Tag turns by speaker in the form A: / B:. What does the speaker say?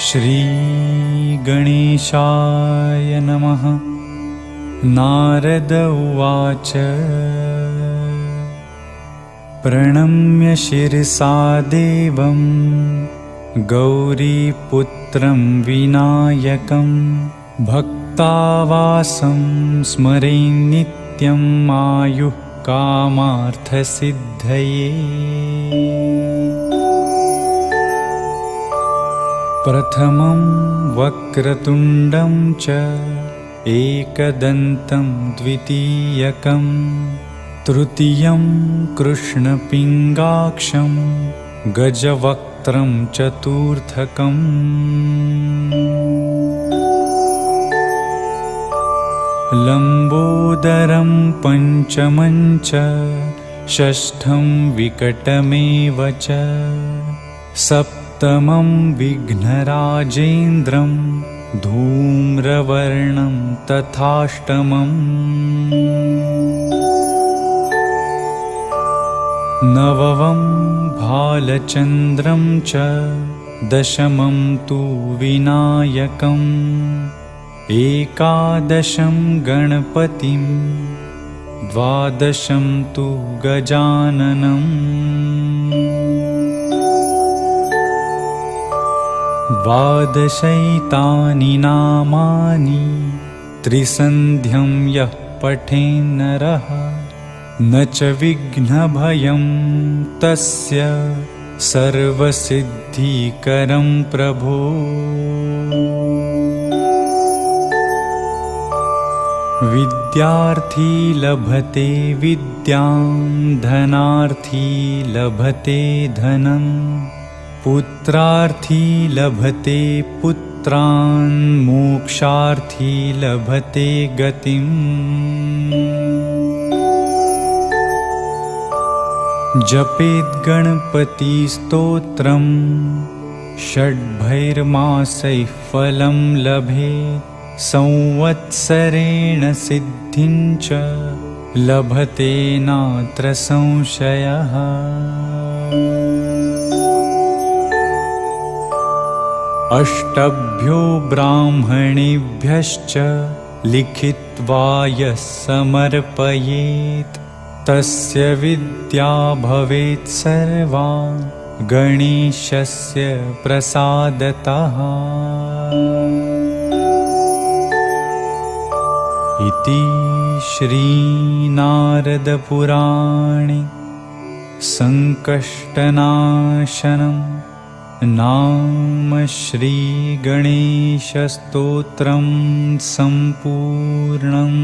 A: श्रीगणेशाय नमः। नारद उवाच प्रणम्य शिरसा देवं गौरीपुत्रं विनायकं भक्तावासं स्मरेन् नित्यम् आयुः कामार्थसिद्धये। प्रथमं वक्रतुण्डं च एकदन्तं द्वितीयकं तृतीयं कृष्णपिङ्गाक्षं गजवक्त्रं चतुर्थकम् लम्बोदरं पञ्चमं च षष्ठं विकटमेव च सप्तमं विघ्नराजेन्द्रं धूम्रवर्णं तथाष्टमम् नवमं भालचन्द्रं च दशमं तु विनायकम् एकादशं गणपतिं द्वादशं तु गजाननम् द्वादशैतानि नामानि त्रिसन्ध्यं यः पठेन्नरः न च विघ्नभयं तस्य सर्वसिद्धिकरं प्रभो। विद्यार्थी लभते विद्यां धनार्थी लभते धनं पुत्रार्थी लभते पुत्रान् मोक्षार्थी लभते गतिम्। जपेत् गणपतिस्तोत्रं षड्भैर्मासैः फलं लभेत् संवत्सरेण सिद्धिं च लभते नात्र संशयः। अष्टभ्यो ब्राह्मणेभ्यश्च लिखित्वा यः समर्पयेत् तस्य विद्या भवेत् सर्वा गणेशस्य प्रसादतः। इति श्रीनारदपुराणे संकष्टनाशनं नाम श्रीगणेशस्तोत्रं सम्पूर्णम्।